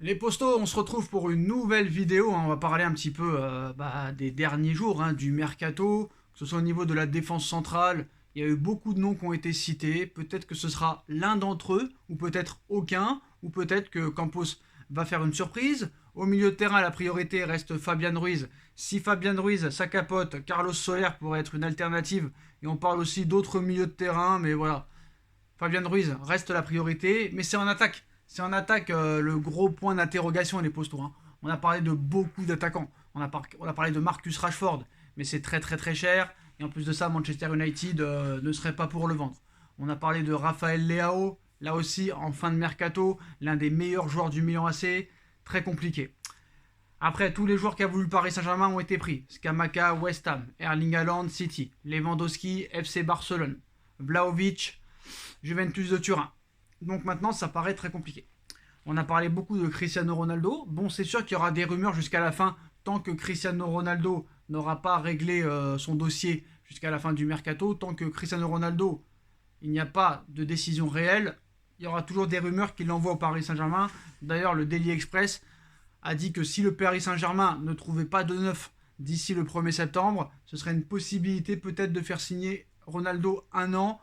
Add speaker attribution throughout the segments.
Speaker 1: Les postos, on se retrouve pour une nouvelle vidéo. On va parler un petit peu des derniers jours, du mercato, que ce soit au niveau de la défense centrale. Il y a eu beaucoup de noms qui ont été cités. Peut-être que ce sera l'un d'entre eux, ou peut-être aucun, ou peut-être que Campos va faire une surprise. Au milieu de terrain, la priorité reste Fabian Ruiz. Si Fabian Ruiz, ça capote, Carlos Soler pourrait être une alternative. Et on parle aussi d'autres milieux de terrain, mais voilà. Fabian Ruiz reste la priorité, mais c'est en attaque. C'est en attaque le gros point d'interrogation les postos. On a parlé de beaucoup d'attaquants. On a parlé de Marcus Rashford, mais c'est très très très cher. Et en plus de ça, Manchester United ne serait pas pour le vendre. On a parlé de Raphaël Leao, là aussi en fin de mercato, l'un des meilleurs joueurs du Milan AC. Très compliqué. Après, tous les joueurs qui a voulu le Paris Saint-Germain ont été pris. Skamaka, West Ham, Erling Haaland, City, Lewandowski, FC Barcelone, Vlahovic, Juventus de Turin. Donc maintenant, ça paraît très compliqué. On a parlé beaucoup de Cristiano Ronaldo. Bon, c'est sûr qu'il y aura des rumeurs jusqu'à la fin, tant que Cristiano Ronaldo n'aura pas réglé son dossier jusqu'à la fin du mercato, tant que Cristiano Ronaldo, il n'y a pas de décision réelle, il y aura toujours des rumeurs qu'il l'envoie au Paris Saint-Germain. D'ailleurs, le Daily Express a dit que si le Paris Saint-Germain ne trouvait pas de neuf d'ici le 1er septembre, ce serait une possibilité peut-être de faire signer Ronaldo un an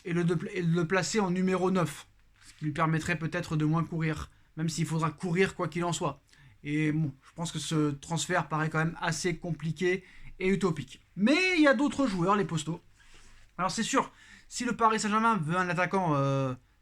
Speaker 1: et le placer en numéro 9, ce qui lui permettrait peut-être de moins courir, même s'il faudra courir quoi qu'il en soit. Et bon, je pense que ce transfert paraît quand même assez compliqué et utopique. Mais il y a d'autres joueurs, les postos. Alors c'est sûr, si le Paris Saint-Germain veut un attaquant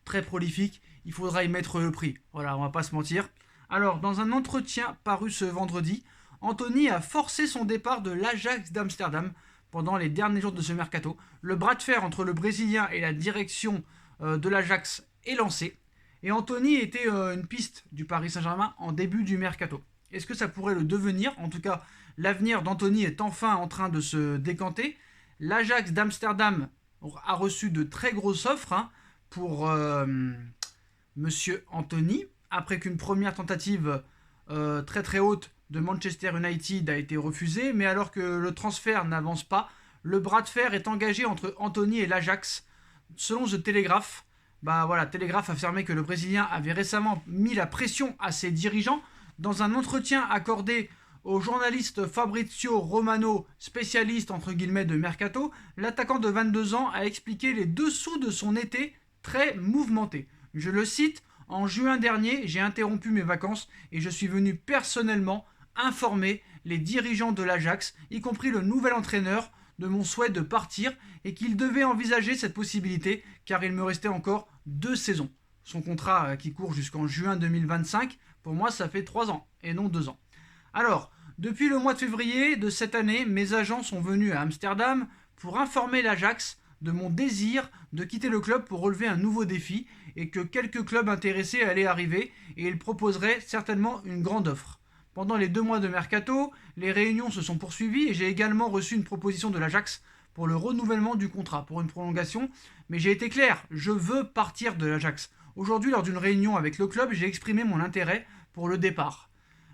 Speaker 1: très prolifique, il faudra y mettre le prix. Voilà, on va pas se mentir. Alors, dans un entretien paru ce vendredi, Anthony a forcé son départ de l'Ajax d'Amsterdam pendant les derniers jours de ce mercato. Le bras de fer entre le Brésilien et la direction de l'Ajax est lancé. Et Anthony était une piste du Paris Saint-Germain en début du mercato. Est-ce que ça pourrait le devenir? En tout cas, l'avenir d'Anthony est enfin en train de se décanter. L'Ajax d'Amsterdam a reçu de très grosses offres pour Monsieur Anthony, après qu'une première tentative très très haute de Manchester United a été refusée, mais alors que le transfert n'avance pas, le bras de fer est engagé entre Anthony et l'Ajax. Selon The Telegraph, Telegraph affirmait que le Brésilien avait récemment mis la pression à ses dirigeants dans un entretien accordé au journaliste Fabrizio Romano, spécialiste entre guillemets de mercato. L'attaquant de 22 ans a expliqué les dessous de son été très mouvementé. Je le cite: en juin dernier, j'ai interrompu mes vacances et je suis venu personnellement informer les dirigeants de l'Ajax, y compris le nouvel entraîneur, de mon souhait de partir et qu'il devait envisager cette possibilité car il me restait encore 2 saisons. Son contrat qui court jusqu'en juin 2025, pour moi ça fait 3 ans et non 2 ans. Alors, depuis le mois de février de cette année, mes agents sont venus à Amsterdam pour informer l'Ajax de mon désir de quitter le club pour relever un nouveau défi et que quelques clubs intéressés allaient arriver et ils proposeraient certainement une grande offre. Pendant les 2 mois de mercato, les réunions se sont poursuivies et j'ai également reçu une proposition de l'Ajax pour le renouvellement du contrat, pour une prolongation, mais j'ai été clair, je veux partir de l'Ajax. Aujourd'hui, lors d'une réunion avec le club, j'ai exprimé mon intérêt pour le départ.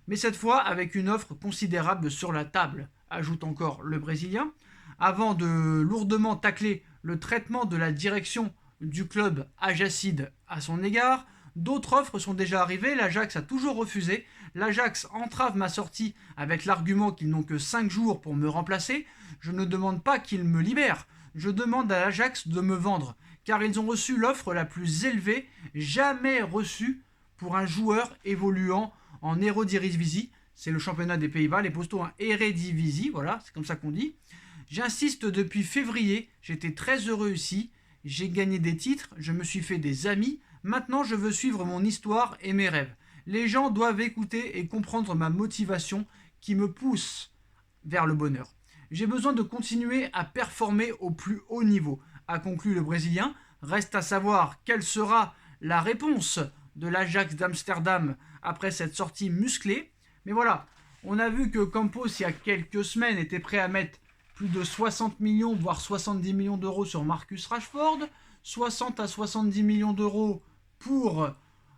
Speaker 1: Mais cette fois avec une offre considérable sur la table, ajoute encore le Brésilien, avant de lourdement tacler le traitement de la direction du club Ajacide à son égard. D'autres offres sont déjà arrivées, l'Ajax a toujours refusé. L'Ajax entrave ma sortie avec l'argument qu'ils n'ont que 5 jours pour me remplacer. Je ne demande pas qu'ils me libèrent, je demande à l'Ajax de me vendre, car ils ont reçu l'offre la plus élevée jamais reçue pour un joueur évoluant en Eredivisie. C'est le championnat des Pays-Bas, les postos en Eredivisie, voilà, c'est comme ça qu'on dit. J'insiste depuis février, j'étais très heureux ici, j'ai gagné des titres, je me suis fait des amis, maintenant je veux suivre mon histoire et mes rêves. Les gens doivent écouter et comprendre ma motivation qui me pousse vers le bonheur. J'ai besoin de continuer à performer au plus haut niveau, a conclu le Brésilien. Reste à savoir quelle sera la réponse de l'Ajax d'Amsterdam après cette sortie musclée. Mais voilà, on a vu que Campos, il y a quelques semaines, était prêt à mettre plus de 60 millions, voire 70 millions d'euros sur Marcus Rashford, 60 à 70 millions d'euros pour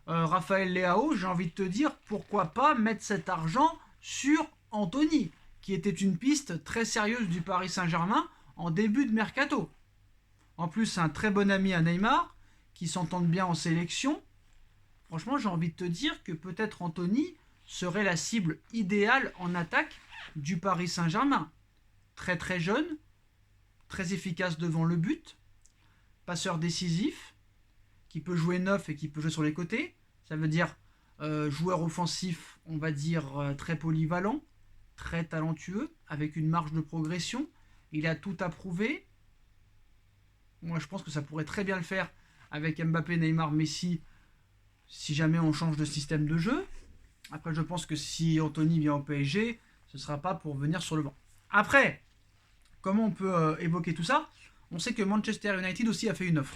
Speaker 1: Raphaël Leao. J'ai envie de te dire, pourquoi pas mettre cet argent sur Anthony, qui était une piste très sérieuse du Paris Saint-Germain en début de mercato. En plus, c'est un très bon ami à Neymar, qui s'entendent bien en sélection. franchement, j'ai envie de te dire que peut-être Anthony serait la cible idéale en attaque du Paris Saint-Germain. Très très jeune, très efficace devant le but, passeur décisif, qui peut jouer neuf et qui peut jouer sur les côtés. Ça veut dire joueur offensif, on va dire très polyvalent, très talentueux, avec une marge de progression. Il a tout à prouver. Moi, je pense que ça pourrait très bien le faire avec Mbappé, Neymar, Messi, si jamais on change de système de jeu. Après, je pense que si Anthony vient au PSG, ce ne sera pas pour venir sur le banc. Après, comment on peut évoquer tout ça? On sait que Manchester United aussi a fait une offre.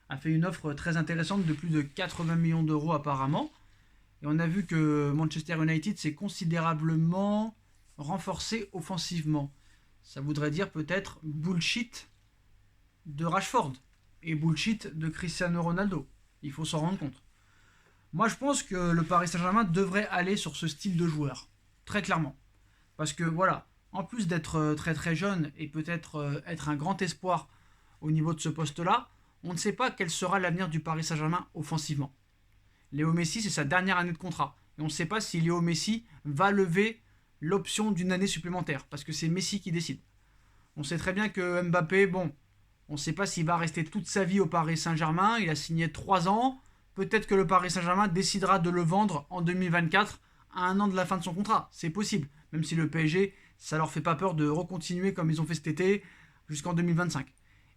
Speaker 1: A fait une offre très intéressante de plus de 80 millions d'euros apparemment. Et on a vu que Manchester United s'est considérablement renforcé offensivement. Ça voudrait dire peut-être bullshit de Rashford et bullshit de Cristiano Ronaldo. Il faut s'en rendre compte. Moi, je pense que le Paris Saint-Germain devrait aller sur ce style de joueur. Très clairement. Parce que voilà, en plus d'être très très jeune et peut-être être un grand espoir au niveau de ce poste-là, on ne sait pas quel sera l'avenir du Paris Saint-Germain offensivement. Léo Messi, c'est sa dernière année de contrat. Et on ne sait pas si Léo Messi va lever l'option d'une année supplémentaire. Parce que c'est Messi qui décide. On sait très bien que Mbappé, bon, on ne sait pas s'il va rester toute sa vie au Paris Saint-Germain. Il a signé 3 ans. Peut-être que le Paris Saint-Germain décidera de le vendre en 2024 à un an de la fin de son contrat. C'est possible. Même si le PSG, ça leur fait pas peur de recontinuer comme ils ont fait cet été jusqu'en 2025.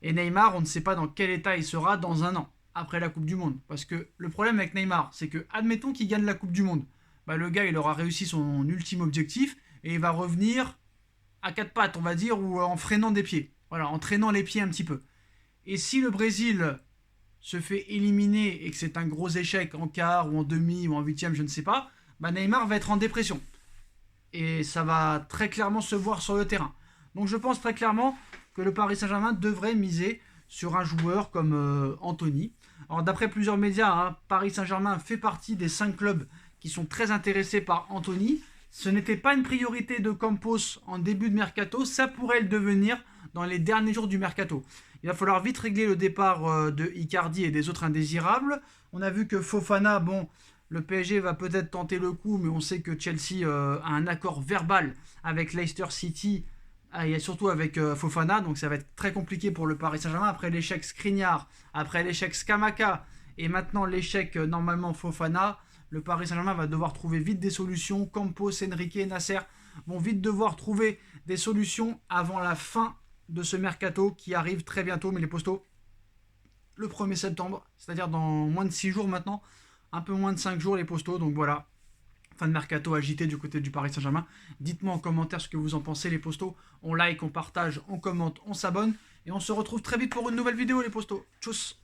Speaker 1: Et Neymar, on ne sait pas dans quel état il sera dans un an, après la Coupe du Monde. Parce que le problème avec Neymar, c'est que, admettons qu'il gagne la Coupe du Monde. Bah, le gars, il aura réussi son ultime objectif et il va revenir à quatre pattes, on va dire, ou en freinant des pieds. Voilà, en traînant les pieds un petit peu. Et si le Brésil se fait éliminer et que c'est un gros échec en quart ou en demi ou en huitième, je ne sais pas, bah Neymar va être en dépression. Et ça va très clairement se voir sur le terrain. Donc je pense très clairement que le Paris Saint-Germain devrait miser sur un joueur comme Anthony. Alors d'après plusieurs médias, hein, Paris Saint-Germain fait partie des 5 clubs qui sont très intéressés par Anthony. Ce n'était pas une priorité de Campos en début de mercato, ça pourrait le devenir dans les derniers jours du mercato. Il va falloir vite régler le départ de Icardi et des autres indésirables. On a vu que Fofana, bon, le PSG va peut-être tenter le coup, mais on sait que Chelsea a un accord verbal avec Leicester City et surtout avec Fofana, donc ça va être très compliqué pour le Paris Saint-Germain. Après l'échec Skriniar, après l'échec Scamacca et maintenant l'échec normalement Fofana, le Paris Saint-Germain va devoir trouver vite des solutions. Campos, Enrique, Nasser vont vite devoir trouver des solutions avant la fin de ce mercato qui arrive très bientôt, mais les postos, le 1er septembre, c'est-à-dire dans moins de 6 jours maintenant, un peu moins de 5 jours les postos, donc voilà, fin de mercato agité du côté du Paris Saint-Germain. Dites-moi en commentaire ce que vous en pensez les postos, on like, on partage, on commente, on s'abonne, et on se retrouve très vite pour une nouvelle vidéo les postos. Tchuss.